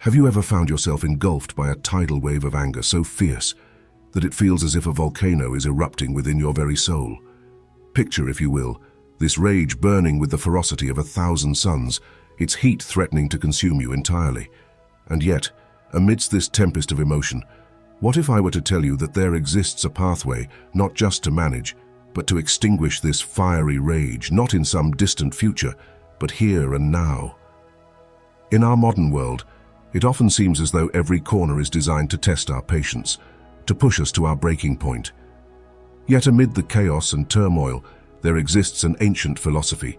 Have you ever found yourself engulfed by a tidal wave of anger so fierce that it feels as if a volcano is erupting within your very soul? Picture, if you will, this rage burning with the ferocity of 1,000 suns, its heat threatening to consume you entirely. And yet, amidst this tempest of emotion, what if I were to tell you that there exists a pathway not just to manage, but to extinguish this fiery rage, not in some distant future, but here and now? In our modern world, it often seems as though every corner is designed to test our patience, to push us to our breaking point. Yet amid the chaos and turmoil, there exists an ancient philosophy,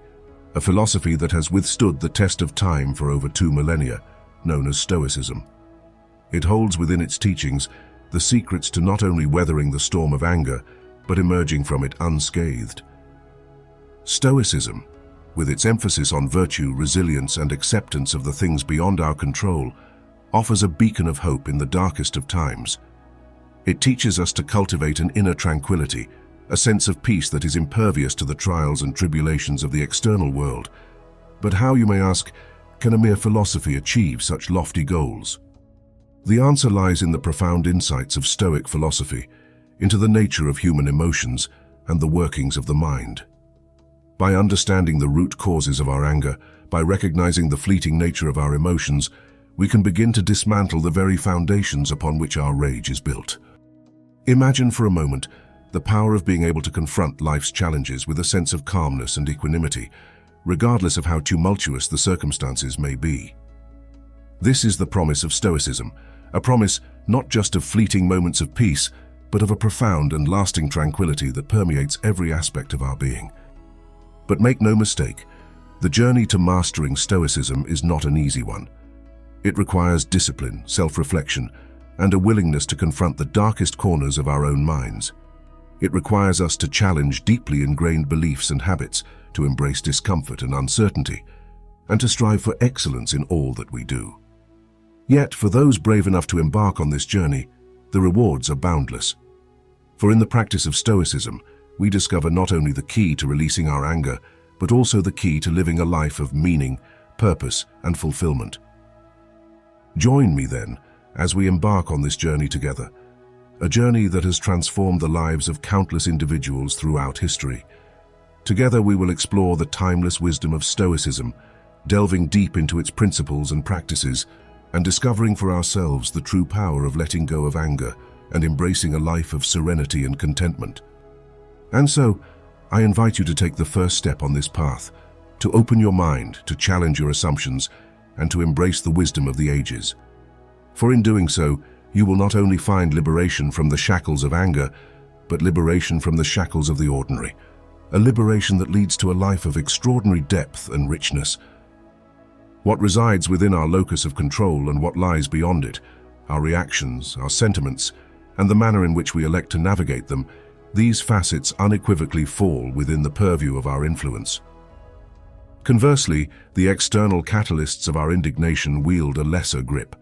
a philosophy that has withstood the test of time for over 2 millennia, known as Stoicism. It holds within its teachings the secrets to not only weathering the storm of anger, but emerging from it unscathed. Stoicism, with its emphasis on virtue, resilience, and acceptance of the things beyond our control, offers a beacon of hope in the darkest of times. It teaches us to cultivate an inner tranquility, a sense of peace that is impervious to the trials and tribulations of the external world. But how, you may ask, can a mere philosophy achieve such lofty goals? The answer lies in the profound insights of Stoic philosophy, into the nature of human emotions and the workings of the mind. By understanding the root causes of our anger, by recognizing the fleeting nature of our emotions, we can begin to dismantle the very foundations upon which our rage is built. Imagine for a moment the power of being able to confront life's challenges with a sense of calmness and equanimity, regardless of how tumultuous the circumstances may be. This is the promise of Stoicism, a promise not just of fleeting moments of peace, but of a profound and lasting tranquility that permeates every aspect of our being. But make no mistake, the journey to mastering Stoicism is not an easy one. It requires discipline, self-reflection, and a willingness to confront the darkest corners of our own minds. It requires us to challenge deeply ingrained beliefs and habits, to embrace discomfort and uncertainty, and to strive for excellence in all that we do. Yet, for those brave enough to embark on this journey, the rewards are boundless. For in the practice of Stoicism, we discover not only the key to releasing our anger, but also the key to living a life of meaning, purpose, and fulfillment. Join me then as we embark on this journey together, a journey that has transformed the lives of countless individuals throughout history. Together we will explore the timeless wisdom of Stoicism, delving deep into its principles and practices, and discovering for ourselves the true power of letting go of anger and embracing a life of serenity and contentment. And so, I invite you to take the first step on this path, to open your mind, to challenge your assumptions, and to embrace the wisdom of the ages. For in doing so, you will not only find liberation from the shackles of anger, but liberation from the shackles of the ordinary, a liberation that leads to a life of extraordinary depth and richness. What resides within our locus of control and what lies beyond it, our reactions, our sentiments, and the manner in which we elect to navigate them, these facets unequivocally fall within the purview of our influence. Conversely, the external catalysts of our indignation wield a lesser grip.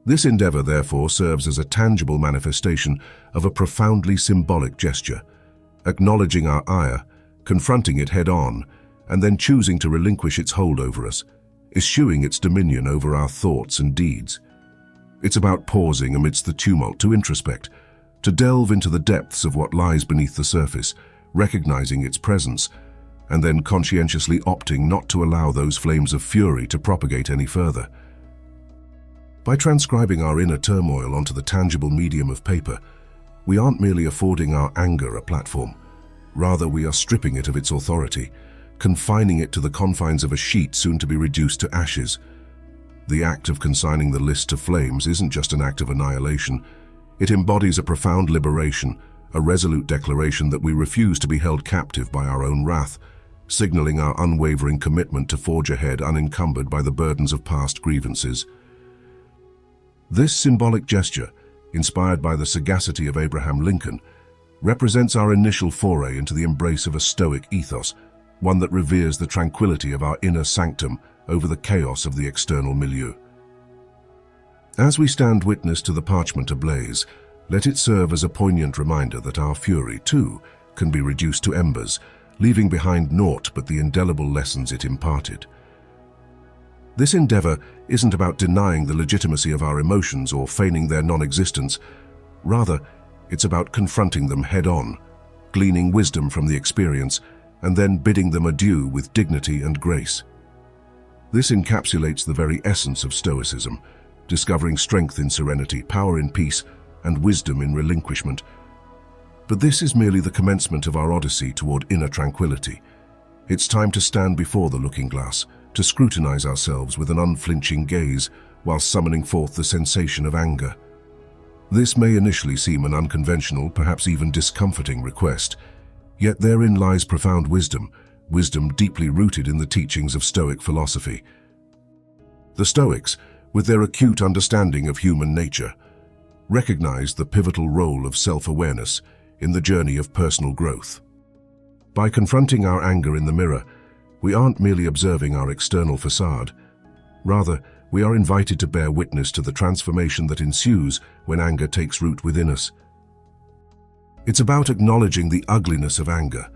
This endeavor, therefore, serves as a tangible manifestation of a profoundly symbolic gesture, acknowledging our ire, confronting it head-on, and then choosing to relinquish its hold over us, eschewing its dominion over our thoughts and deeds. It's about pausing amidst the tumult to introspect, to delve into the depths of what lies beneath the surface, recognizing its presence, and then conscientiously opting not to allow those flames of fury to propagate any further. By transcribing our inner turmoil onto the tangible medium of paper, we aren't merely affording our anger a platform. Rather, we are stripping it of its authority, confining it to the confines of a sheet soon to be reduced to ashes. The act of consigning the list to flames isn't just an act of annihilation. It embodies a profound liberation, a resolute declaration that we refuse to be held captive by our own wrath, signaling our unwavering commitment to forge ahead unencumbered by the burdens of past grievances. This symbolic gesture, inspired by the sagacity of Abraham Lincoln, represents our initial foray into the embrace of a Stoic ethos, one that reveres the tranquility of our inner sanctum over the chaos of the external milieu. As we stand witness to the parchment ablaze, let it serve as a poignant reminder that our fury, too, can be reduced to embers, leaving behind naught but the indelible lessons it imparted. This endeavor isn't about denying the legitimacy of our emotions or feigning their non-existence. Rather, it's about confronting them head-on, gleaning wisdom from the experience, and then bidding them adieu with dignity and grace. This encapsulates the very essence of Stoicism, discovering strength in serenity, power in peace, and wisdom in relinquishment. But this is merely the commencement of our odyssey toward inner tranquility. It's time to stand before the looking glass, to scrutinize ourselves with an unflinching gaze while summoning forth the sensation of anger. This may initially seem an unconventional, perhaps even discomforting request, yet therein lies profound wisdom, wisdom deeply rooted in the teachings of Stoic philosophy. The Stoics, with their acute understanding of human nature, recognized the pivotal role of self-awareness in the journey of personal growth. By confronting our anger in the mirror, we aren't merely observing our external facade. Rather, we are invited to bear witness to the transformation that ensues when anger takes root within us. It's about acknowledging the ugliness of anger,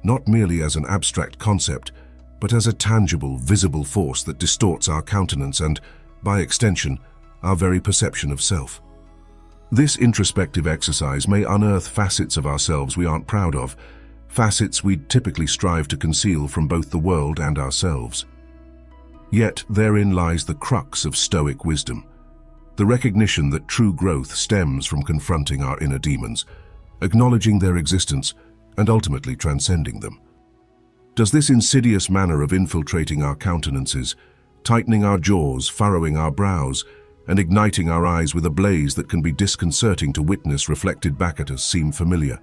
not merely as an abstract concept, but as a tangible, visible force that distorts our countenance and, by extension, our very perception of self. This introspective exercise may unearth facets of ourselves we aren't proud of, facets we typically strive to conceal from both the world and ourselves. Yet therein lies the crux of Stoic wisdom, the recognition that true growth stems from confronting our inner demons, acknowledging their existence, and ultimately transcending them. Does this insidious manner of infiltrating our countenances, tightening our jaws, furrowing our brows, and igniting our eyes with a blaze that can be disconcerting to witness reflected back at us seem familiar?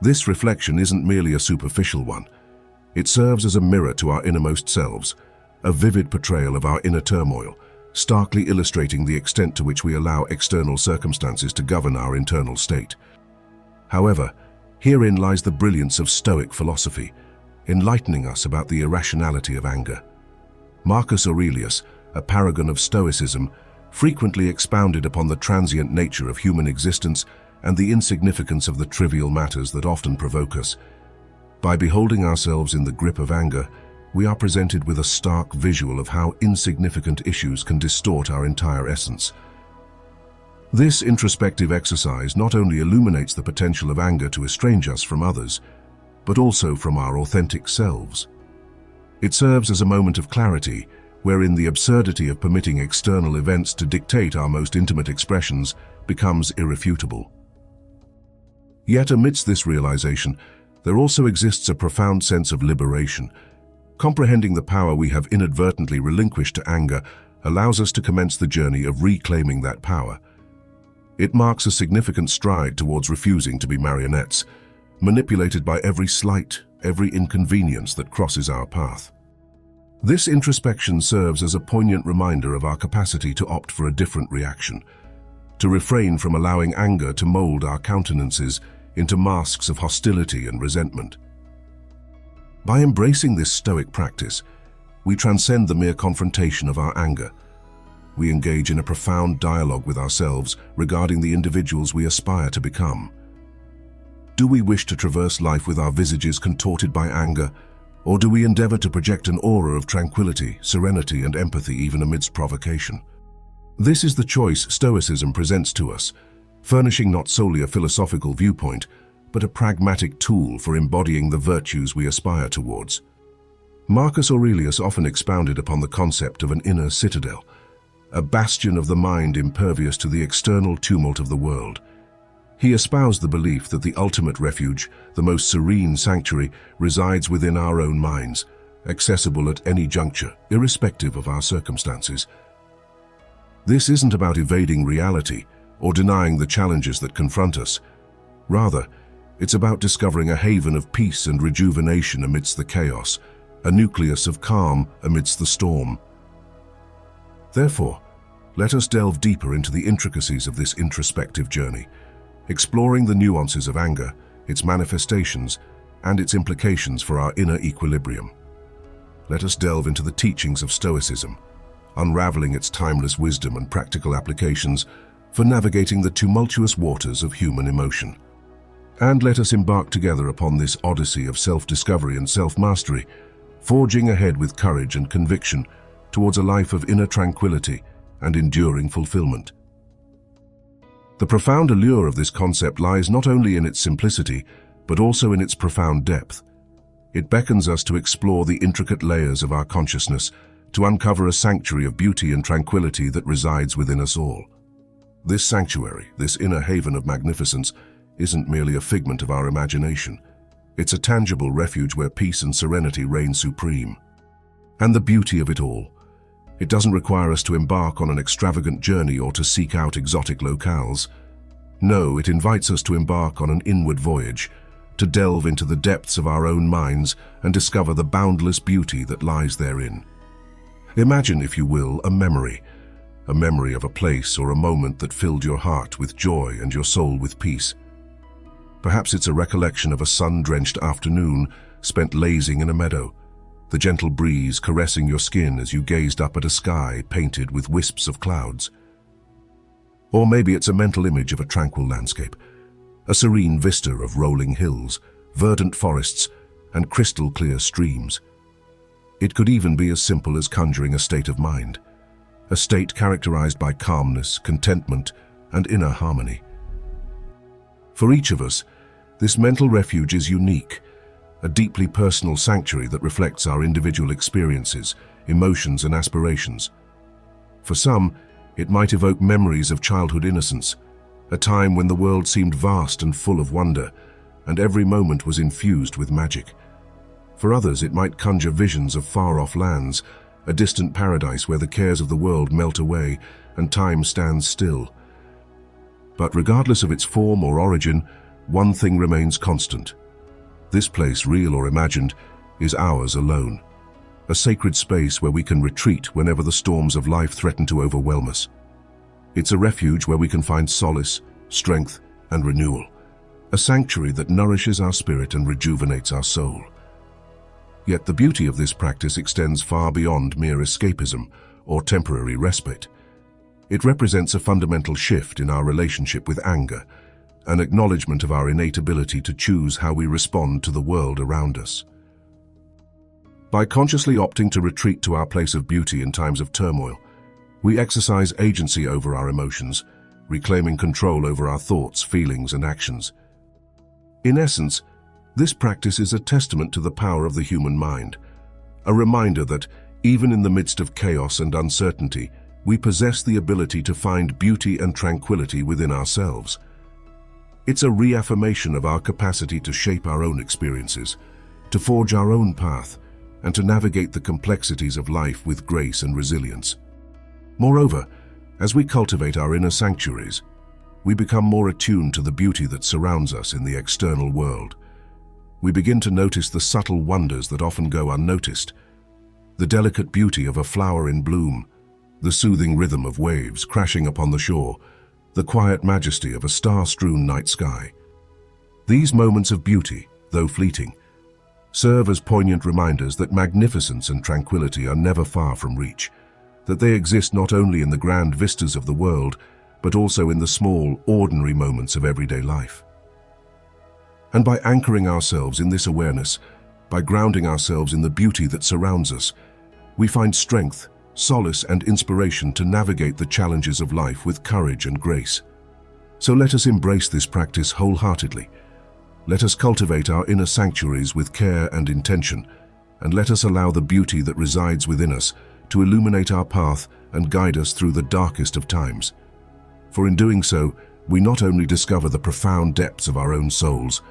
This reflection isn't merely a superficial one. It serves as a mirror to our innermost selves, a vivid portrayal of our inner turmoil, starkly illustrating the extent to which we allow external circumstances to govern our internal state. However, herein lies the brilliance of Stoic philosophy, enlightening us about the irrationality of anger. Marcus Aurelius, a paragon of Stoicism, frequently expounded upon the transient nature of human existence and the insignificance of the trivial matters that often provoke us. By beholding ourselves in the grip of anger, we are presented with a stark visual of how insignificant issues can distort our entire essence. This introspective exercise not only illuminates the potential of anger to estrange us from others, but also from our authentic selves. It serves as a moment of clarity, wherein the absurdity of permitting external events to dictate our most intimate expressions becomes irrefutable. Yet amidst this realization, there also exists a profound sense of liberation. Comprehending the power we have inadvertently relinquished to anger allows us to commence the journey of reclaiming that power. It marks a significant stride towards refusing to be marionettes, manipulated by every slight, every inconvenience that crosses our path. This introspection serves as a poignant reminder of our capacity to opt for a different reaction, to refrain from allowing anger to mold our countenances into masks of hostility and resentment. By embracing this Stoic practice, we transcend the mere confrontation of our anger. We engage in a profound dialogue with ourselves regarding the individuals we aspire to become. Do we wish to traverse life with our visages contorted by anger, or do we endeavor to project an aura of tranquility, serenity, and empathy even amidst provocation? This is the choice Stoicism presents to us, furnishing not solely a philosophical viewpoint, but a pragmatic tool for embodying the virtues we aspire towards. Marcus Aurelius often expounded upon the concept of an inner citadel, a bastion of the mind impervious to the external tumult of the world. He espoused the belief that the ultimate refuge, the most serene sanctuary, resides within our own minds, accessible at any juncture, irrespective of our circumstances. This isn't about evading reality or denying the challenges that confront us. Rather, it's about discovering a haven of peace and rejuvenation amidst the chaos, a nucleus of calm amidst the storm. Therefore, let us delve deeper into the intricacies of this introspective journey, exploring the nuances of anger, its manifestations, and its implications for our inner equilibrium. Let us delve into the teachings of Stoicism, unraveling its timeless wisdom and practical applications for navigating the tumultuous waters of human emotion. And let us embark together upon this odyssey of self-discovery and self-mastery, forging ahead with courage and conviction, towards a life of inner tranquility and enduring fulfillment. The profound allure of this concept lies not only in its simplicity, but also in its profound depth. It beckons us to explore the intricate layers of our consciousness, to uncover a sanctuary of beauty and tranquility that resides within us all. This sanctuary, this inner haven of magnificence, isn't merely a figment of our imagination. It's a tangible refuge where peace and serenity reign supreme. And the beauty of it all. It doesn't require us to embark on an extravagant journey or to seek out exotic locales. No, it invites us to embark on an inward voyage, to delve into the depths of our own minds and discover the boundless beauty that lies therein. Imagine, if you will, a memory of a place or a moment that filled your heart with joy and your soul with peace. Perhaps it's a recollection of a sun-drenched afternoon spent lazing in a meadow, the gentle breeze caressing your skin as you gazed up at a sky painted with wisps of clouds. Or maybe it's a mental image of a tranquil landscape, a serene vista of rolling hills, verdant forests, and crystal-clear streams. It could even be as simple as conjuring a state of mind, a state characterized by calmness, contentment, and inner harmony. For each of us, this mental refuge is unique, a deeply personal sanctuary that reflects our individual experiences, emotions, and aspirations. For some, it might evoke memories of childhood innocence, a time when the world seemed vast and full of wonder, and every moment was infused with magic. For others, it might conjure visions of far-off lands, a distant paradise where the cares of the world melt away and time stands still. But regardless of its form or origin, one thing remains constant. This place, real or imagined, is ours alone. A sacred space where we can retreat whenever the storms of life threaten to overwhelm us. It's a refuge where we can find solace, strength, and renewal. A sanctuary that nourishes our spirit and rejuvenates our soul. Yet the beauty of this practice extends far beyond mere escapism or temporary respite. It represents a fundamental shift in our relationship with anger, an acknowledgement of our innate ability to choose how we respond to the world around us. By consciously opting to retreat to our place of beauty in times of turmoil, we exercise agency over our emotions, reclaiming control over our thoughts, feelings, and actions. In essence, this practice is a testament to the power of the human mind, a reminder that, even in the midst of chaos and uncertainty, we possess the ability to find beauty and tranquility within ourselves. It's a reaffirmation of our capacity to shape our own experiences, to forge our own path, and to navigate the complexities of life with grace and resilience. Moreover, as we cultivate our inner sanctuaries, we become more attuned to the beauty that surrounds us in the external world. We begin to notice the subtle wonders that often go unnoticed, the delicate beauty of a flower in bloom, the soothing rhythm of waves crashing upon the shore, the quiet majesty of a star-strewn night sky. These moments of beauty, though fleeting, serve as poignant reminders that magnificence and tranquility are never far from reach, that they exist not only in the grand vistas of the world, but also in the small, ordinary moments of everyday life. And by anchoring ourselves in this awareness, by grounding ourselves in the beauty that surrounds us, we find strength, solace, and inspiration to navigate the challenges of life with courage and grace. So let us embrace this practice wholeheartedly. Let us cultivate our inner sanctuaries with care and intention, and let us allow the beauty that resides within us to illuminate our path and guide us through the darkest of times. For in doing so, we not only discover the profound depths of our own souls,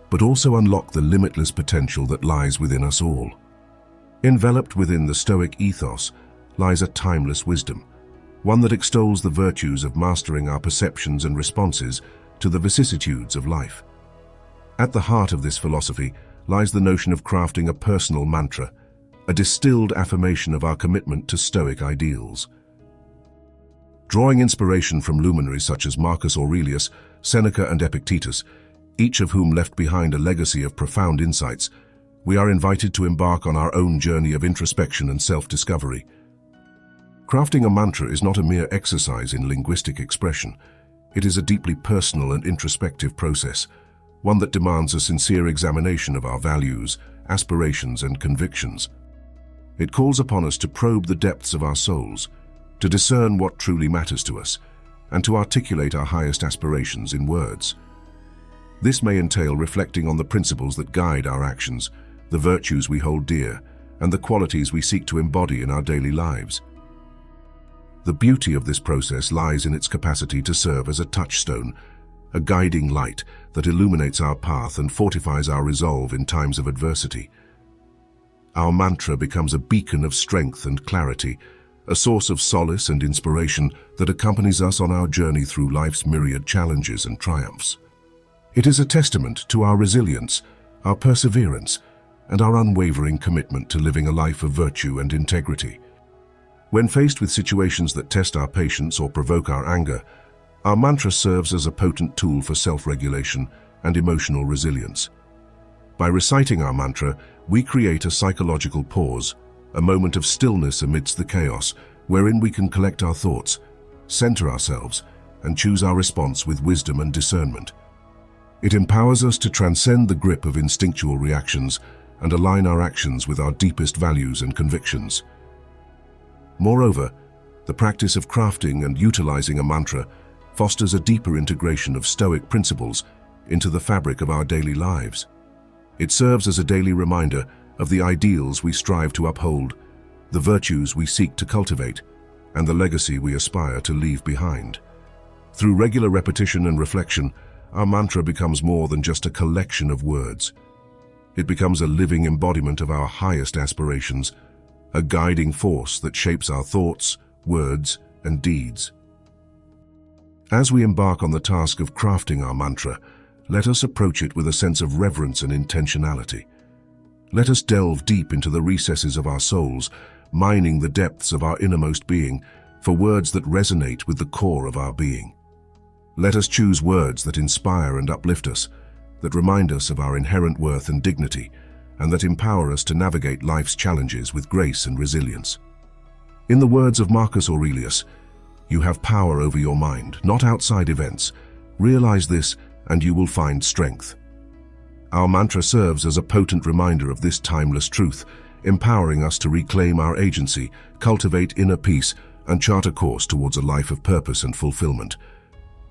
but also unlock the limitless potential that lies within us all. Enveloped within the Stoic ethos lies a timeless wisdom, one that extols the virtues of mastering our perceptions and responses to the vicissitudes of life. At the heart of this philosophy lies the notion of crafting a personal mantra, a distilled affirmation of our commitment to Stoic ideals. Drawing inspiration from luminaries such as Marcus Aurelius, Seneca, and Epictetus, each of whom left behind a legacy of profound insights, we are invited to embark on our own journey of introspection and self-discovery. Crafting a mantra is not a mere exercise in linguistic expression. It is a deeply personal and introspective process, one that demands a sincere examination of our values, aspirations, and convictions. It calls upon us to probe the depths of our souls, to discern what truly matters to us, and to articulate our highest aspirations in words. This may entail reflecting on the principles that guide our actions, the virtues we hold dear, and the qualities we seek to embody in our daily lives. The beauty of this process lies in its capacity to serve as a touchstone, a guiding light that illuminates our path and fortifies our resolve in times of adversity. Our mantra becomes a beacon of strength and clarity, a source of solace and inspiration that accompanies us on our journey through life's myriad challenges and triumphs. It is a testament to our resilience, our perseverance, and our unwavering commitment to living a life of virtue and integrity. When faced with situations that test our patience or provoke our anger, our mantra serves as a potent tool for self-regulation and emotional resilience. By reciting our mantra, we create a psychological pause, a moment of stillness amidst the chaos, wherein we can collect our thoughts, center ourselves, and choose our response with wisdom and discernment. It empowers us to transcend the grip of instinctual reactions and align our actions with our deepest values and convictions. Moreover, the practice of crafting and utilizing a mantra fosters a deeper integration of Stoic principles into the fabric of our daily lives. It serves as a daily reminder of the ideals we strive to uphold, the virtues we seek to cultivate, and the legacy we aspire to leave behind. Through regular repetition and reflection, our mantra becomes more than just a collection of words. It becomes a living embodiment of our highest aspirations, a guiding force that shapes our thoughts, words, and deeds. As we embark on the task of crafting our mantra, let us approach it with a sense of reverence and intentionality. Let us delve deep into the recesses of our souls, mining the depths of our innermost being for words that resonate with the core of our being. Let us choose words that inspire and uplift us, that remind us of our inherent worth and dignity, and that empower us to navigate life's challenges with grace and resilience. In the words of Marcus Aurelius, "You have power over your mind, not outside events. Realize this, and you will find strength." Our mantra serves as a potent reminder of this timeless truth, empowering us to reclaim our agency, cultivate inner peace, and chart a course towards a life of purpose and fulfillment.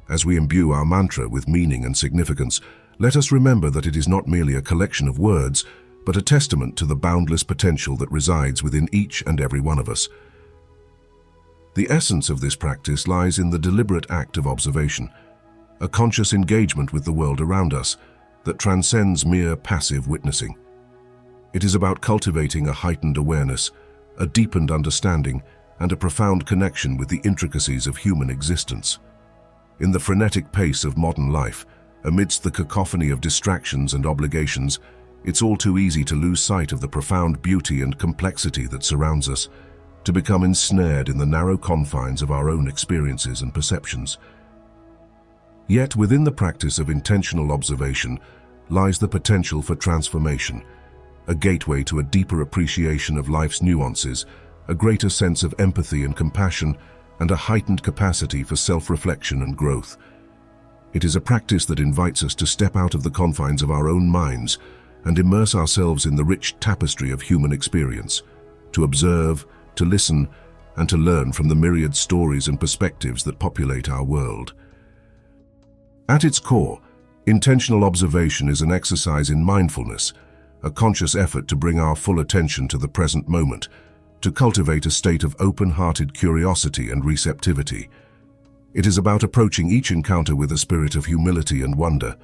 As we imbue our mantra with meaning and significance, let us remember that it is not merely a collection of words, but a testament to the boundless potential that resides within each and every one of us. The essence of this practice lies in the deliberate act of observation, a conscious engagement with the world around us that transcends mere passive witnessing. It is about cultivating a heightened awareness, a deepened understanding, and a profound connection with the intricacies of human existence. In the frenetic pace of modern life, amidst the cacophony of distractions and obligations, it's all too easy to lose sight of the profound beauty and complexity that surrounds us, to become ensnared in the narrow confines of our own experiences and perceptions. Yet within the practice of intentional observation lies the potential for transformation, a gateway to a deeper appreciation of life's nuances, a greater sense of empathy and compassion, and a heightened capacity for self-reflection and growth. It is a practice that invites us to step out of the confines of our own minds and immerse ourselves in the rich tapestry of human experience, to observe, to listen, and to learn from the myriad stories and perspectives that populate our world. At its core, intentional observation is an exercise in mindfulness, a conscious effort to bring our full attention to the present moment, to cultivate a state of open-hearted curiosity and receptivity. It is about approaching each encounter with a spirit of humility and wonder,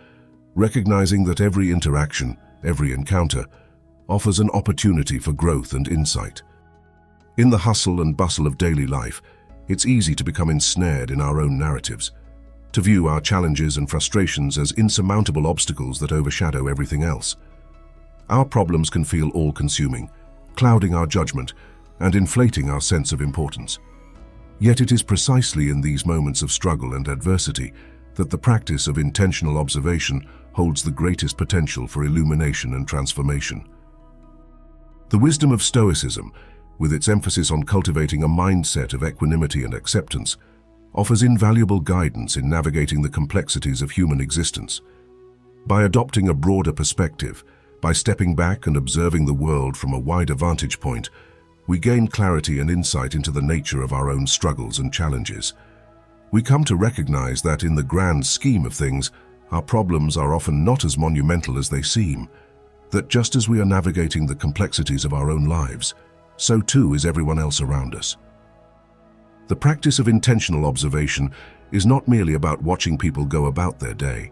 recognizing that every interaction, every encounter, offers an opportunity for growth and insight. In the hustle and bustle of daily life, it's easy to become ensnared in our own narratives, to view our challenges and frustrations as insurmountable obstacles that overshadow everything else. Our problems can feel all-consuming, clouding our judgment and inflating our sense of importance. Yet it is precisely in these moments of struggle and adversity that the practice of intentional observation holds the greatest potential for illumination and transformation. The wisdom of Stoicism, with its emphasis on cultivating a mindset of equanimity and acceptance, offers invaluable guidance in navigating the complexities of human existence. By adopting a broader perspective, by stepping back and observing the world from a wider vantage point, we gain clarity and insight into the nature of our own struggles and challenges. We come to recognize that in the grand scheme of things, our problems are often not as monumental as they seem, that just as we are navigating the complexities of our own lives, so too is everyone else around us. The practice of intentional observation is not merely about watching people go about their day.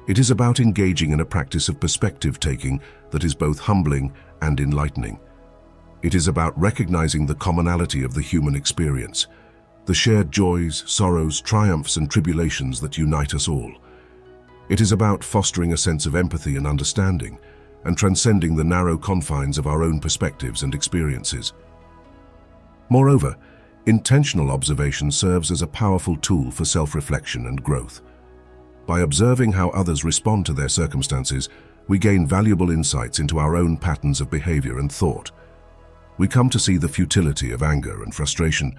It is about engaging in a practice of perspective-taking that is both humbling and enlightening. It is about recognizing the commonality of the human experience, the shared joys, sorrows, triumphs, and tribulations that unite us all. It is about fostering a sense of empathy and understanding, and transcending the narrow confines of our own perspectives and experiences. Moreover, intentional observation serves as a powerful tool for self-reflection and growth. By observing how others respond to their circumstances, we gain valuable insights into our own patterns of behavior and thought. We come to see the futility of anger and frustration,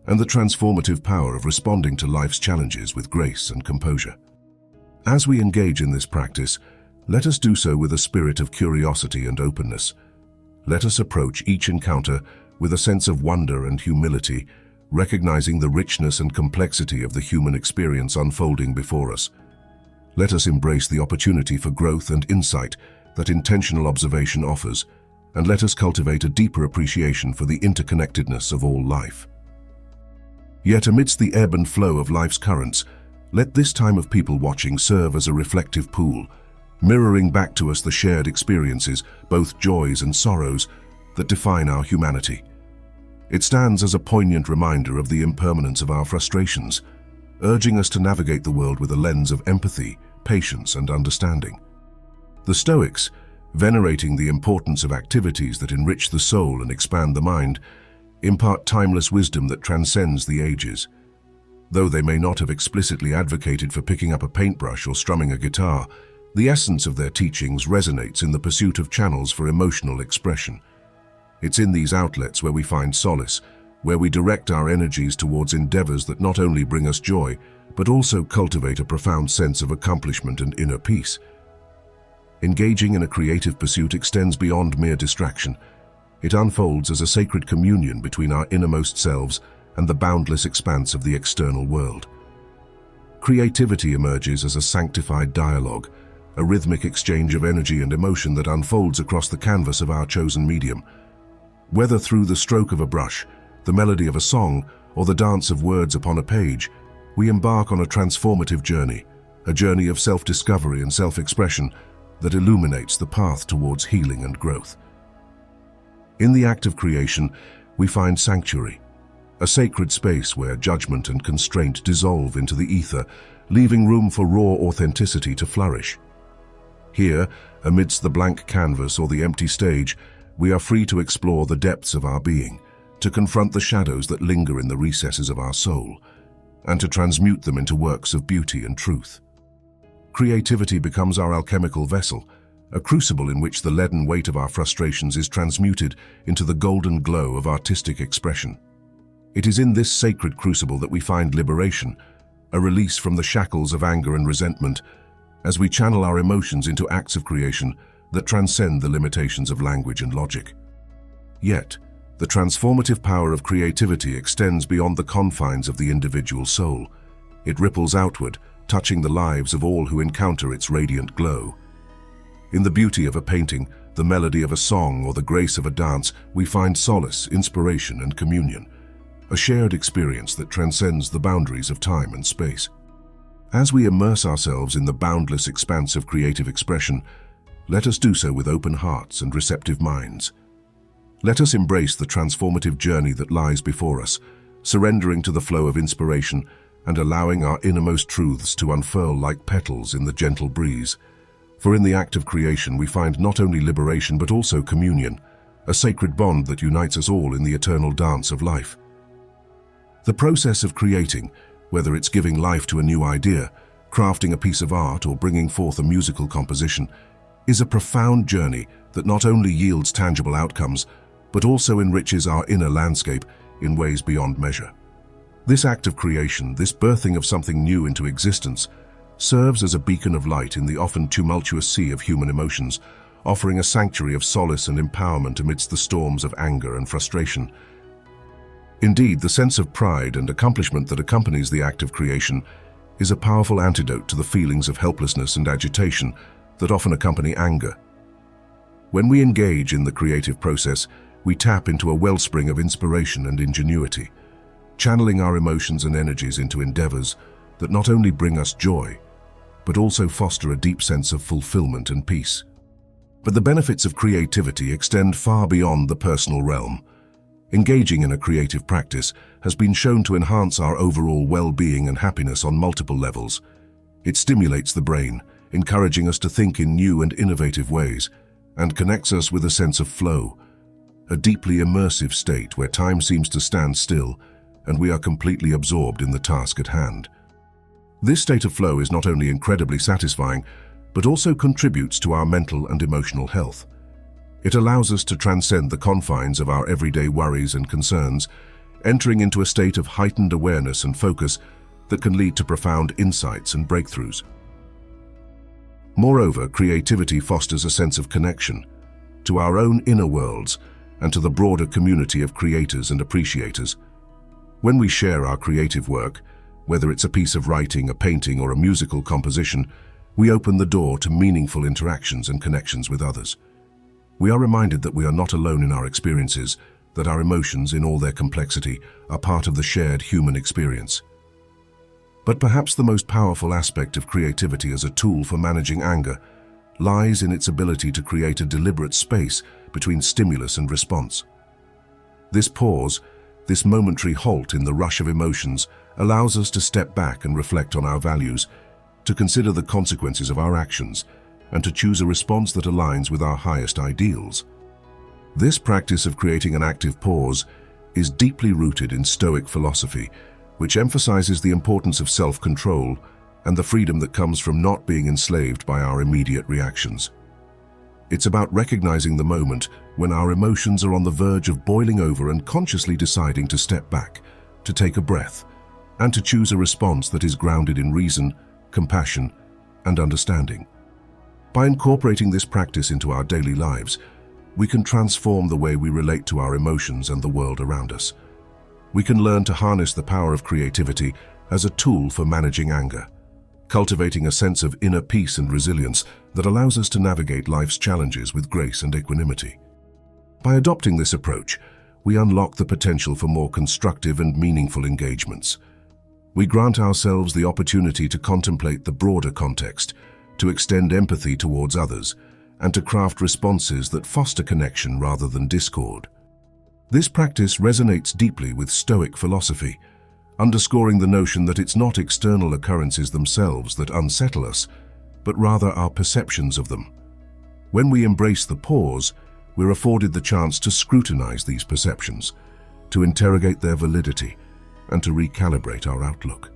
and the transformative power of responding to life's challenges with grace and composure. As we engage in this practice, let us do so with a spirit of curiosity and openness. Let us approach each encounter with a sense of wonder and humility, recognizing the richness and complexity of the human experience unfolding before us. Let us embrace the opportunity for growth and insight that intentional observation offers, and let us cultivate a deeper appreciation for the interconnectedness of all life. Yet amidst the ebb and flow of life's currents, let this time of people watching serve as a reflective pool, mirroring back to us the shared experiences, both joys and sorrows, that define our humanity. It stands as a poignant reminder of the impermanence of our frustrations, urging us to navigate the world with a lens of empathy, patience, and understanding. The Stoics, venerating the importance of activities that enrich the soul and expand the mind, impart timeless wisdom that transcends the ages. Though they may not have explicitly advocated for picking up a paintbrush or strumming a guitar, the essence of their teachings resonates in the pursuit of channels for emotional expression. It's in these outlets where we find solace, where we direct our energies towards endeavors that not only bring us joy, but also cultivate a profound sense of accomplishment and inner peace. Engaging in a creative pursuit extends beyond mere distraction. It unfolds as a sacred communion between our innermost selves and the boundless expanse of the external world. Creativity emerges as a sanctified dialogue, a rhythmic exchange of energy and emotion that unfolds across the canvas of our chosen medium. Whether through the stroke of a brush, the melody of a song, or the dance of words upon a page, we embark on a transformative journey, a journey of self-discovery and self-expression that illuminates the path towards healing and growth. In the act of creation, we find sanctuary, a sacred space where judgment and constraint dissolve into the ether, leaving room for raw authenticity to flourish. Here, amidst the blank canvas or the empty stage, we are free to explore the depths of our being, to confront the shadows that linger in the recesses of our soul, and to transmute them into works of beauty and truth. Creativity becomes our alchemical vessel, a crucible in which the leaden weight of our frustrations is transmuted into the golden glow of artistic expression. It is in this sacred crucible that we find liberation, a release from the shackles of anger and resentment, as we channel our emotions into acts of creation that transcend the limitations of language and logic. Yet, the transformative power of creativity extends beyond the confines of the individual soul. It ripples outward, touching the lives of all who encounter its radiant glow. In the beauty of a painting, the melody of a song, or the grace of a dance, we find solace, inspiration, and communion, a shared experience that transcends the boundaries of time and space. As we immerse ourselves in the boundless expanse of creative expression, let us do so with open hearts and receptive minds. Let us embrace the transformative journey that lies before us, surrendering to the flow of inspiration and allowing our innermost truths to unfurl like petals in the gentle breeze. For in the act of creation we find not only liberation but also communion, a sacred bond that unites us all in the eternal dance of life. The process of creating, whether it's giving life to a new idea, crafting a piece of art, or bringing forth a musical composition, is a profound journey that not only yields tangible outcomes, but also enriches our inner landscape in ways beyond measure. This act of creation, this birthing of something new into existence, serves as a beacon of light in the often tumultuous sea of human emotions, offering a sanctuary of solace and empowerment amidst the storms of anger and frustration. Indeed, the sense of pride and accomplishment that accompanies the act of creation is a powerful antidote to the feelings of helplessness and agitation that often accompany anger. When we engage in the creative process, we tap into a wellspring of inspiration and ingenuity, channeling our emotions and energies into endeavors that not only bring us joy, but also foster a deep sense of fulfillment and peace. But the benefits of creativity extend far beyond the personal realm. Engaging in a creative practice has been shown to enhance our overall well-being and happiness on multiple levels. It stimulates the brain, encouraging us to think in new and innovative ways, and connects us with a sense of flow, a deeply immersive state where time seems to stand still and we are completely absorbed in the task at hand. This state of flow is not only incredibly satisfying, but also contributes to our mental and emotional health. It allows us to transcend the confines of our everyday worries and concerns, entering into a state of heightened awareness and focus that can lead to profound insights and breakthroughs. Moreover, creativity fosters a sense of connection to our own inner worlds and to the broader community of creators and appreciators. When we share our creative work, whether it's a piece of writing, a painting, or a musical composition, we open the door to meaningful interactions and connections with others. We are reminded that we are not alone in our experiences, that our emotions, in all their complexity, are part of the shared human experience. But perhaps the most powerful aspect of creativity as a tool for managing anger lies in its ability to create a deliberate space between stimulus and response. This pause, this momentary halt in the rush of emotions, allows us to step back and reflect on our values, to consider the consequences of our actions, and to choose a response that aligns with our highest ideals. This practice of creating an active pause is deeply rooted in Stoic philosophy, which emphasizes the importance of self-control and the freedom that comes from not being enslaved by our immediate reactions. It's about recognizing the moment when our emotions are on the verge of boiling over and consciously deciding to step back, to take a breath, and to choose a response that is grounded in reason, compassion, and understanding. By incorporating this practice into our daily lives, we can transform the way we relate to our emotions and the world around us. We can learn to harness the power of creativity as a tool for managing anger, cultivating a sense of inner peace and resilience that allows us to navigate life's challenges with grace and equanimity. By adopting this approach, we unlock the potential for more constructive and meaningful engagements. We grant ourselves the opportunity to contemplate the broader context, to extend empathy towards others, and to craft responses that foster connection rather than discord. This practice resonates deeply with Stoic philosophy, underscoring the notion that it's not external occurrences themselves that unsettle us, but rather our perceptions of them. When we embrace the pause, we're afforded the chance to scrutinize these perceptions, to interrogate their validity, and to recalibrate our outlook.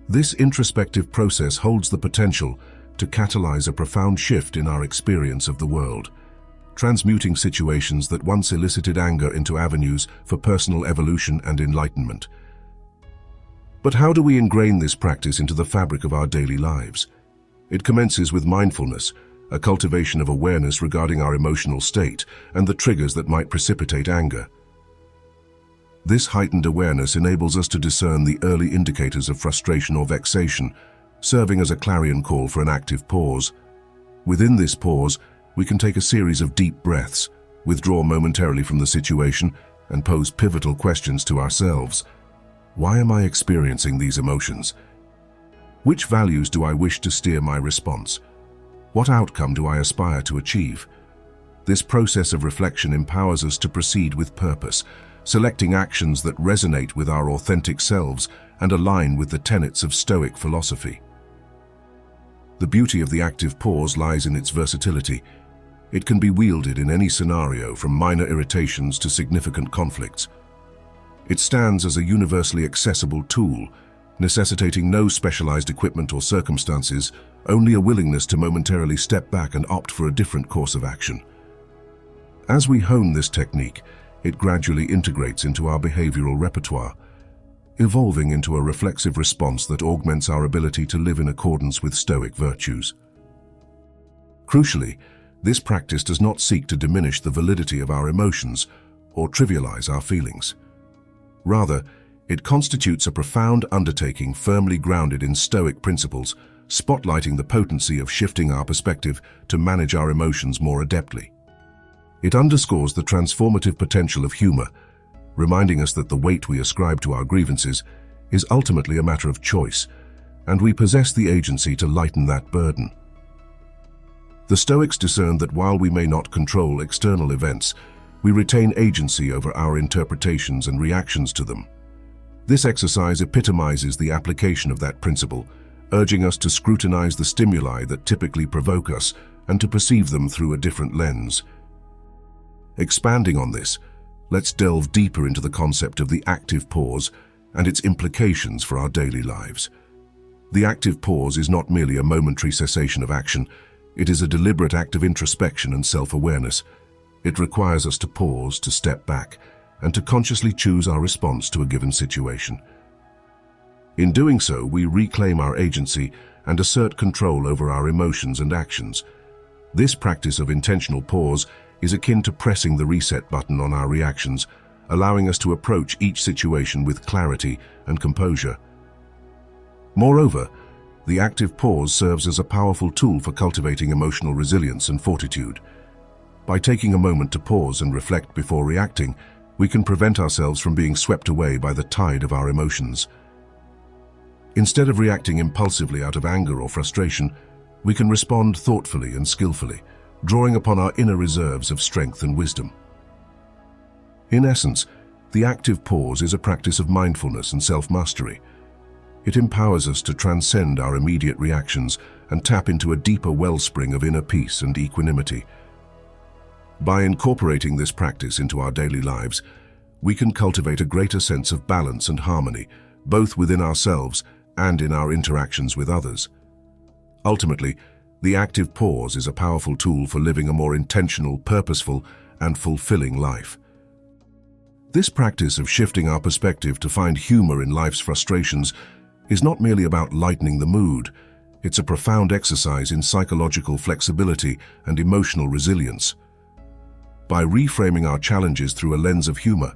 This introspective process holds the potential to catalyze a profound shift in our experience of the world, transmuting situations that once elicited anger into avenues for personal evolution and enlightenment. But how do we ingrain this practice into the fabric of our daily lives? It commences with mindfulness, a cultivation of awareness regarding our emotional state and the triggers that might precipitate anger. This heightened awareness enables us to discern the early indicators of frustration or vexation, serving as a clarion call for an active pause. Within this pause, we can take a series of deep breaths, withdraw momentarily from the situation, and pose pivotal questions to ourselves. Why am I experiencing these emotions? Which values do I wish to steer my response? What outcome do I aspire to achieve? This process of reflection empowers us to proceed with purpose, selecting actions that resonate with our authentic selves and align with the tenets of Stoic philosophy. The beauty of the active pause lies in its versatility. It can be wielded in any scenario, from minor irritations to significant conflicts. It stands as a universally accessible tool, necessitating no specialized equipment or circumstances, only a willingness to momentarily step back and opt for a different course of action. As we hone this technique, it gradually integrates into our behavioral repertoire, evolving into a reflexive response that augments our ability to live in accordance with Stoic virtues. Crucially, This practice does not seek to diminish the validity of our emotions or trivialize our feelings. Rather, it constitutes a profound undertaking firmly grounded in Stoic principles, spotlighting the potency of shifting our perspective to manage our emotions more adeptly. It underscores the transformative potential of humor, reminding us that the weight we ascribe to our grievances is ultimately a matter of choice, and we possess the agency to lighten that burden. The Stoics discerned that while we may not control external events, we retain agency over our interpretations and reactions to them. This exercise epitomizes the application of that principle, urging us to scrutinize the stimuli that typically provoke us and to perceive them through a different lens. Expanding on this, let's delve deeper into the concept of the active pause and its implications for our daily lives. The active pause is not merely a momentary cessation of action, it is a deliberate act of introspection and self-awareness. It requires us to pause, to step back, and to consciously choose our response to a given situation. In doing so, we reclaim our agency and assert control over our emotions and actions. This practice of intentional pause is akin to pressing the reset button on our reactions, allowing us to approach each situation with clarity and composure. Moreover, the active pause serves as a powerful tool for cultivating emotional resilience and fortitude. By taking a moment to pause and reflect before reacting, we can prevent ourselves from being swept away by the tide of our emotions. Instead of reacting impulsively out of anger or frustration, we can respond thoughtfully and skillfully, drawing upon our inner reserves of strength and wisdom. In essence, the active pause is a practice of mindfulness and self-mastery. It empowers us to transcend our immediate reactions and tap into a deeper wellspring of inner peace and equanimity. By incorporating this practice into our daily lives, we can cultivate a greater sense of balance and harmony, both within ourselves and in our interactions with others. Ultimately, the active pause is a powerful tool for living a more intentional, purposeful, and fulfilling life. This practice of shifting our perspective to find humor in life's frustrations is not merely about lightening the mood. It's a profound exercise in psychological flexibility and emotional resilience. By reframing our challenges through a lens of humor,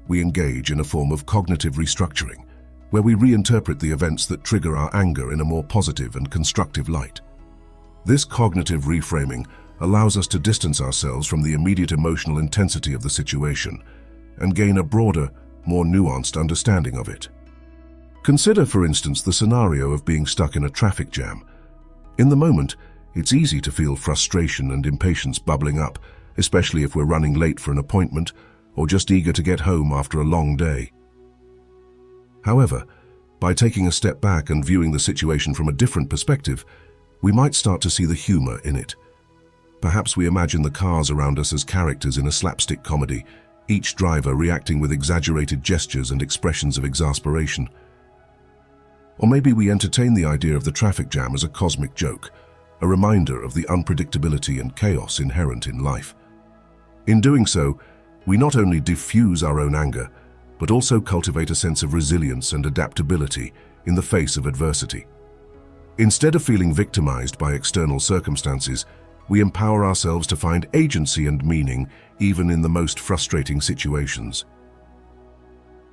we engage in a form of cognitive restructuring, where we reinterpret the events that trigger our anger in a more positive and constructive light. This cognitive reframing allows us to distance ourselves from the immediate emotional intensity of the situation and gain a broader, more nuanced understanding of it. Consider, for instance, the scenario of being stuck in a traffic jam. In the moment, it's easy to feel frustration and impatience bubbling up, especially if we're running late for an appointment or just eager to get home after a long day. However, by taking a step back and viewing the situation from a different perspective, we might start to see the humor in it. Perhaps we imagine the cars around us as characters in a slapstick comedy, each driver reacting with exaggerated gestures and expressions of exasperation. Or maybe we entertain the idea of the traffic jam as a cosmic joke, a reminder of the unpredictability and chaos inherent in life. In doing so, we not only diffuse our own anger, but also cultivate a sense of resilience and adaptability in the face of adversity. Instead of feeling victimized by external circumstances, we empower ourselves to find agency and meaning even in the most frustrating situations.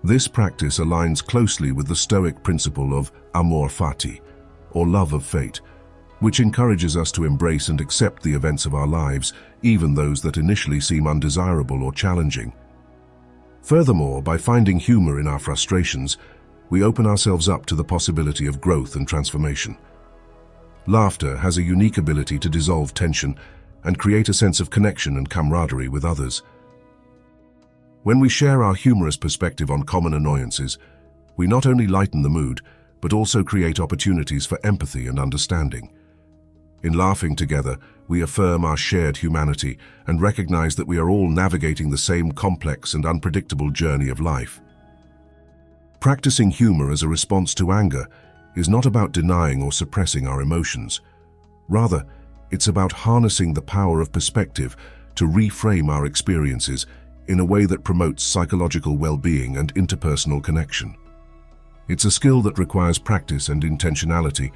This practice aligns closely with the Stoic principle of amor fati, or love of fate, which encourages us to embrace and accept the events of our lives, even those that initially seem undesirable or challenging. Furthermore, by finding humor in our frustrations, we open ourselves up to the possibility of growth and transformation. Laughter has a unique ability to dissolve tension and create a sense of connection and camaraderie with others. When we share our humorous perspective on common annoyances, we not only lighten the mood, but also create opportunities for empathy and understanding. In laughing together, we affirm our shared humanity and recognize that we are all navigating the same complex and unpredictable journey of life. Practicing humor as a response to anger is not about denying or suppressing our emotions. Rather, it's about harnessing the power of perspective to reframe our experiences in a way that promotes psychological well-being and interpersonal connection. It's a skill that requires practice and intentionality,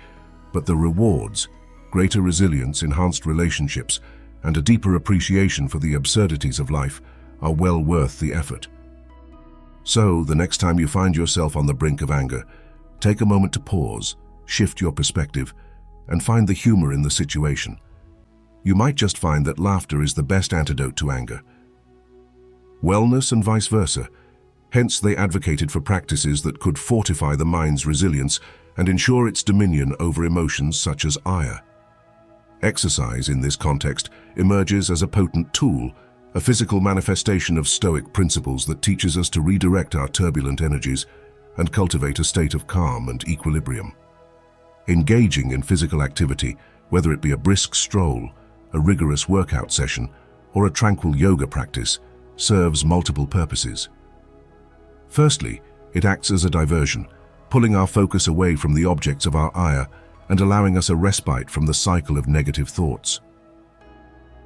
but the rewards, greater resilience, enhanced relationships, and a deeper appreciation for the absurdities of life are well worth the effort. So, the next time you find yourself on the brink of anger, take a moment to pause, shift your perspective, and find the humor in the situation. You might just find that laughter is the best antidote to anger. Wellness and vice versa. Hence, they advocated for practices that could fortify the mind's resilience and ensure its dominion over emotions such as ire. Exercise, in this context, emerges as a potent tool, a physical manifestation of Stoic principles that teaches us to redirect our turbulent energies and cultivate a state of calm and equilibrium. Engaging in physical activity, whether it be a brisk stroll, a rigorous workout session, or a tranquil yoga practice, serves multiple purposes. Firstly, it acts as a diversion, pulling our focus away from the objects of our ire and allowing us a respite from the cycle of negative thoughts.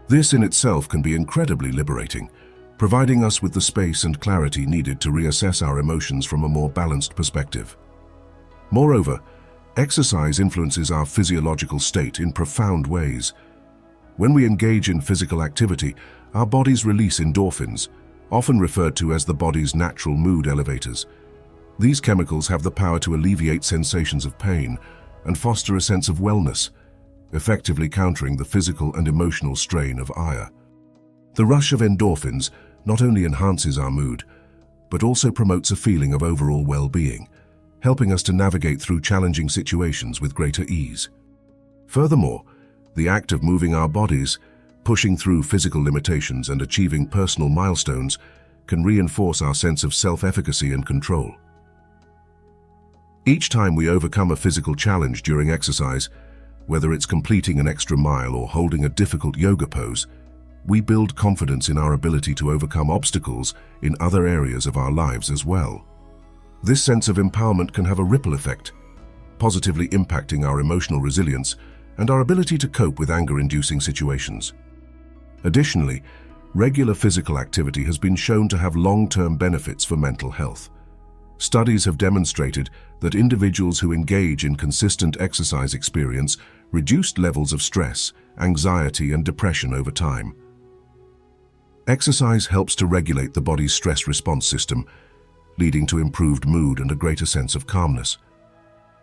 This in itself can be incredibly liberating, providing us with the space and clarity needed to reassess our emotions from a more balanced perspective. Moreover, exercise influences our physiological state in profound ways. When we engage in physical activity, our bodies release endorphins, often referred to as the body's natural mood elevators. These chemicals have the power to alleviate sensations of pain and foster a sense of wellness, effectively countering the physical and emotional strain of ire. The rush of endorphins not only enhances our mood, but also promotes a feeling of overall well-being, helping us to navigate through challenging situations with greater ease. Furthermore, the act of moving our bodies, pushing through physical limitations and achieving personal milestones can reinforce our sense of self-efficacy and control. Each time we overcome a physical challenge during exercise, whether it's completing an extra mile or holding a difficult yoga pose, we build confidence in our ability to overcome obstacles in other areas of our lives as well. This sense of empowerment can have a ripple effect, positively impacting our emotional resilience and our ability to cope with anger-inducing situations. Additionally, regular physical activity has been shown to have long-term benefits for mental health. Studies have demonstrated that individuals who engage in consistent exercise experience reduced levels of stress, anxiety, and depression over time. Exercise helps to regulate the body's stress response system, leading to improved mood and a greater sense of calmness.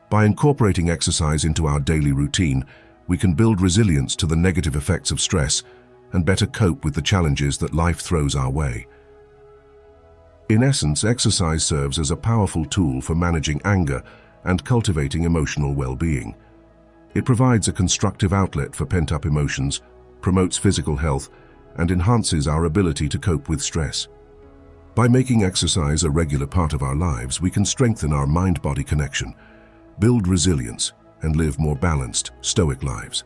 By incorporating exercise into our daily routine, we can build resilience to the negative effects of stress and better cope with the challenges that life throws our way. In essence, exercise serves as a powerful tool for managing anger and cultivating emotional well-being. It provides a constructive outlet for pent-up emotions, promotes physical health, and enhances our ability to cope with stress. By making exercise a regular part of our lives, we can strengthen our mind-body connection, build resilience, and live more balanced, stoic lives.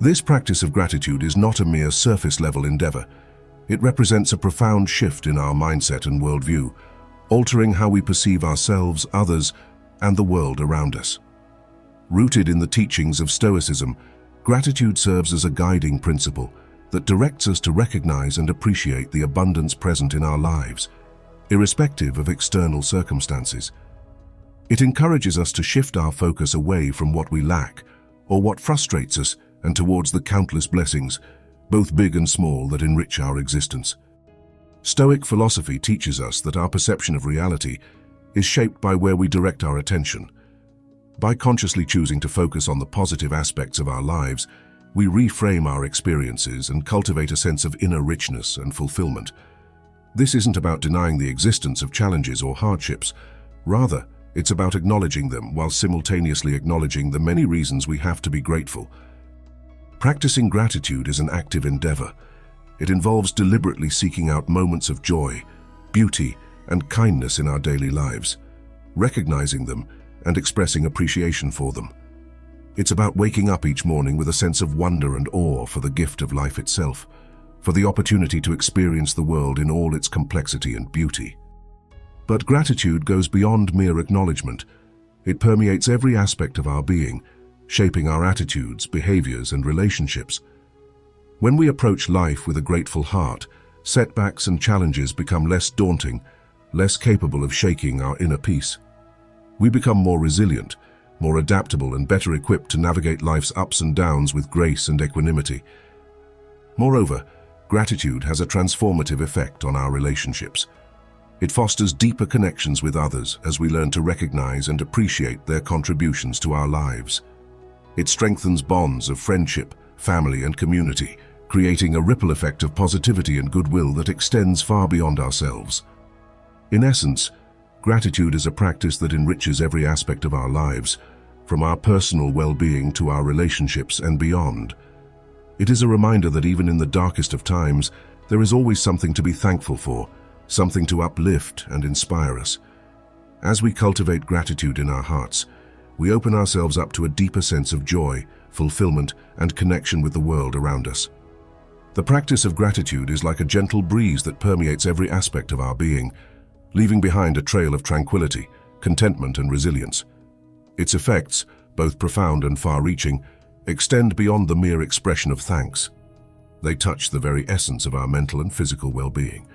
This practice of gratitude is not a mere surface-level endeavor. It represents a profound shift in our mindset and worldview, altering how we perceive ourselves, others, and the world around us. Rooted in the teachings of Stoicism, gratitude serves as a guiding principle that directs us to recognize and appreciate the abundance present in our lives, irrespective of external circumstances. It encourages us to shift our focus away from what we lack or what frustrates us and towards the countless blessings, both big and small, that enrich our existence. Stoic philosophy teaches us that our perception of reality is shaped by where we direct our attention. By consciously choosing to focus on the positive aspects of our lives, we reframe our experiences and cultivate a sense of inner richness and fulfillment. This isn't about denying the existence of challenges or hardships. Rather, it's about acknowledging them while simultaneously acknowledging the many reasons we have to be grateful. Practicing gratitude is an active endeavor. It involves deliberately seeking out moments of joy, beauty, and kindness in our daily lives, recognizing them and expressing appreciation for them. It's about waking up each morning with a sense of wonder and awe for the gift of life itself, for the opportunity to experience the world in all its complexity and beauty. But gratitude goes beyond mere acknowledgement. It permeates every aspect of our being, shaping our attitudes, behaviors, and relationships. When we approach life with a grateful heart, setbacks and challenges become less daunting, less capable of shaking our inner peace. We become more resilient, more adaptable, and better equipped to navigate life's ups and downs with grace and equanimity. Moreover, gratitude has a transformative effect on our relationships. It fosters deeper connections with others as we learn to recognize and appreciate their contributions to our lives. It strengthens bonds of friendship, family, and community, creating a ripple effect of positivity and goodwill that extends far beyond ourselves. In essence, gratitude is a practice that enriches every aspect of our lives, from our personal well-being to our relationships and beyond. It is a reminder that even in the darkest of times, there is always something to be thankful for, something to uplift and inspire us. As we cultivate gratitude in our hearts, we open ourselves up to a deeper sense of joy, fulfillment, and connection with the world around us. The practice of gratitude is like a gentle breeze that permeates every aspect of our being, leaving behind a trail of tranquility, contentment, and resilience. Its effects, both profound and far-reaching, extend beyond the mere expression of thanks. They touch the very essence of our mental and physical well-being.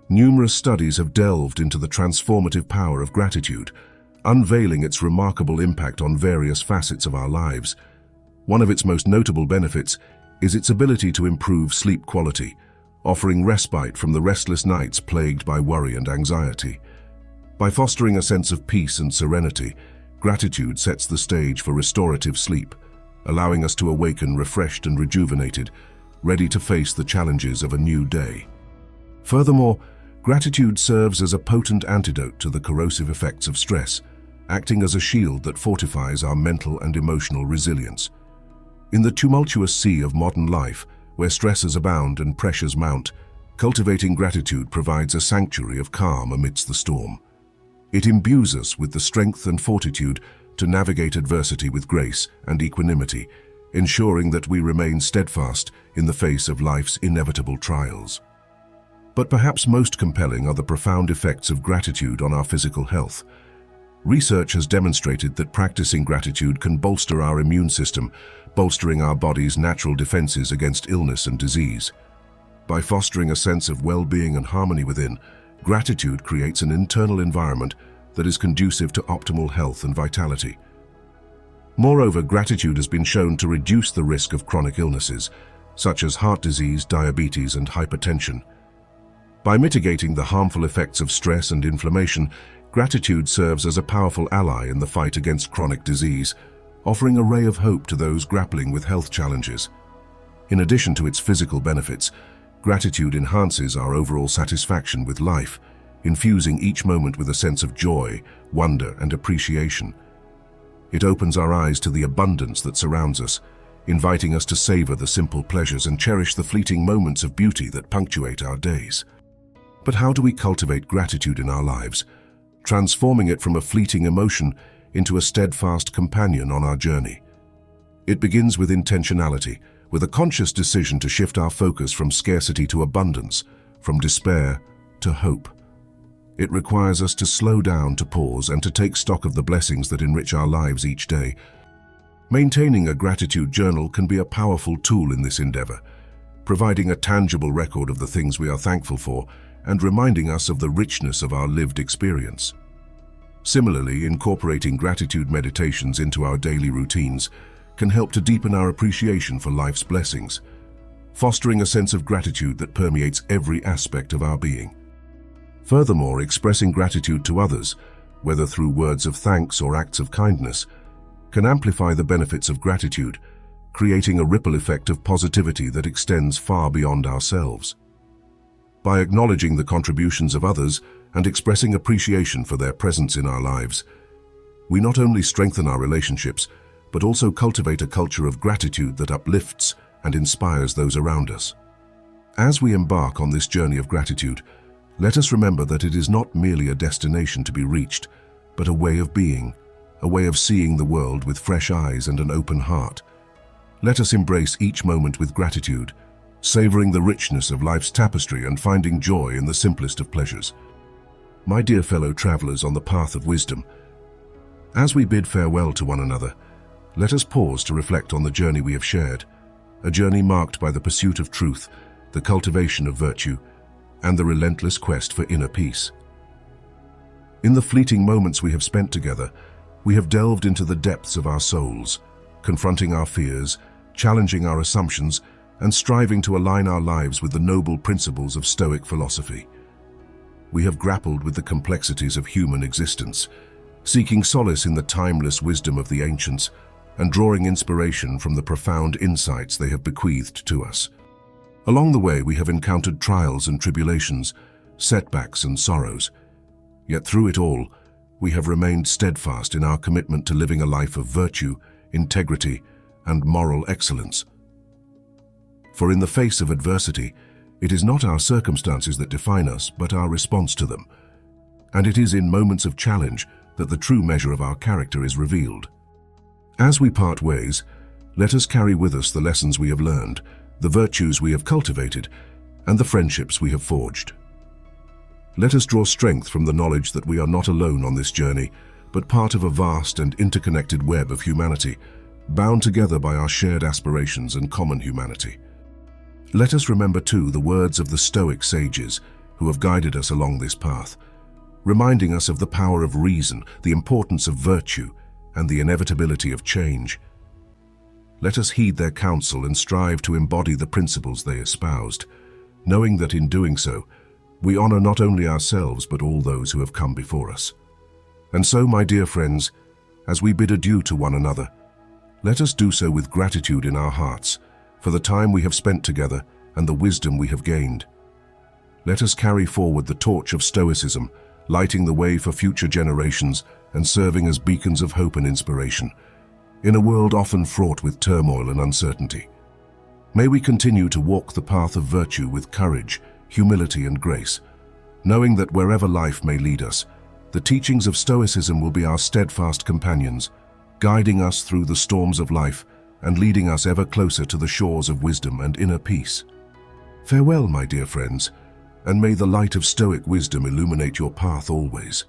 Numerous studies have delved into the transformative power of gratitude, unveiling its remarkable impact on various facets of our lives. One of its most notable benefits is its ability to improve sleep quality, offering respite from the restless nights plagued by worry and anxiety. By fostering a sense of peace and serenity, gratitude sets the stage for restorative sleep, allowing us to awaken refreshed and rejuvenated, ready to face the challenges of a new day. Furthermore, gratitude serves as a potent antidote to the corrosive effects of stress, acting as a shield that fortifies our mental and emotional resilience. In the tumultuous sea of modern life, where stresses abound and pressures mount, cultivating gratitude provides a sanctuary of calm amidst the storm. It imbues us with the strength and fortitude to navigate adversity with grace and equanimity, ensuring that we remain steadfast in the face of life's inevitable trials. But perhaps most compelling are the profound effects of gratitude on our physical health. Research has demonstrated that practicing gratitude can bolster our immune system, bolstering our body's natural defenses against illness and disease. By fostering a sense of well-being and harmony within, gratitude creates an internal environment that is conducive to optimal health and vitality. Moreover, gratitude has been shown to reduce the risk of chronic illnesses, such as heart disease, diabetes, and hypertension. By mitigating the harmful effects of stress and inflammation, gratitude serves as a powerful ally in the fight against chronic disease, offering a ray of hope to those grappling with health challenges. In addition to its physical benefits, gratitude enhances our overall satisfaction with life, infusing each moment with a sense of joy, wonder, and appreciation. It opens our eyes to the abundance that surrounds us, inviting us to savor the simple pleasures and cherish the fleeting moments of beauty that punctuate our days. But how do we cultivate gratitude in our lives, transforming it from a fleeting emotion into a steadfast companion on our journey? It begins with intentionality, with a conscious decision to shift our focus from scarcity to abundance, from despair to hope. It requires us to slow down, to pause, and to take stock of the blessings that enrich our lives each day. Maintaining a gratitude journal can be a powerful tool in this endeavor, providing a tangible record of the things we are thankful for and reminding us of the richness of our lived experience. Similarly, incorporating gratitude meditations into our daily routines can help to deepen our appreciation for life's blessings, fostering a sense of gratitude that permeates every aspect of our being. Furthermore, expressing gratitude to others, whether through words of thanks or acts of kindness, can amplify the benefits of gratitude, creating a ripple effect of positivity that extends far beyond ourselves. By acknowledging the contributions of others and expressing appreciation for their presence in our lives, we not only strengthen our relationships, but also cultivate a culture of gratitude that uplifts and inspires those around us. As we embark on this journey of gratitude, let us remember that it is not merely a destination to be reached, but a way of being, a way of seeing the world with fresh eyes and an open heart. Let us embrace each moment with gratitude, savoring the richness of life's tapestry and finding joy in the simplest of pleasures. My dear fellow travelers on the path of wisdom, as we bid farewell to one another, let us pause to reflect on the journey we have shared, a journey marked by the pursuit of truth, the cultivation of virtue, and the relentless quest for inner peace. In the fleeting moments we have spent together, we have delved into the depths of our souls, confronting our fears, challenging our assumptions, and striving to align our lives with the noble principles of Stoic philosophy. We have grappled with the complexities of human existence, seeking solace in the timeless wisdom of the ancients and drawing inspiration from the profound insights they have bequeathed to us. Along the way, we have encountered trials and tribulations, setbacks and sorrows. Yet through it all, we have remained steadfast in our commitment to living a life of virtue, integrity, and moral excellence. For in the face of adversity, it is not our circumstances that define us, but our response to them. And it is in moments of challenge that the true measure of our character is revealed. As we part ways, let us carry with us the lessons we have learned, the virtues we have cultivated, and the friendships we have forged. Let us draw strength from the knowledge that we are not alone on this journey, but part of a vast and interconnected web of humanity, bound together by our shared aspirations and common humanity. Let us remember too the words of the Stoic sages who have guided us along this path, reminding us of the power of reason, the importance of virtue, and the inevitability of change. Let us heed their counsel and strive to embody the principles they espoused, knowing that in doing so, we honor not only ourselves but all those who have come before us. And so, my dear friends, as we bid adieu to one another, let us do so with gratitude in our hearts for the time we have spent together and the wisdom we have gained. Let us carry forward the torch of Stoicism, lighting the way for future generations and serving as beacons of hope and inspiration, in a world often fraught with turmoil and uncertainty. May we continue to walk the path of virtue with courage, humility, and grace, knowing that wherever life may lead us, the teachings of Stoicism will be our steadfast companions, guiding us through the storms of life and leading us ever closer to the shores of wisdom and inner peace. Farewell, my dear friends, and may the light of Stoic wisdom illuminate your path always.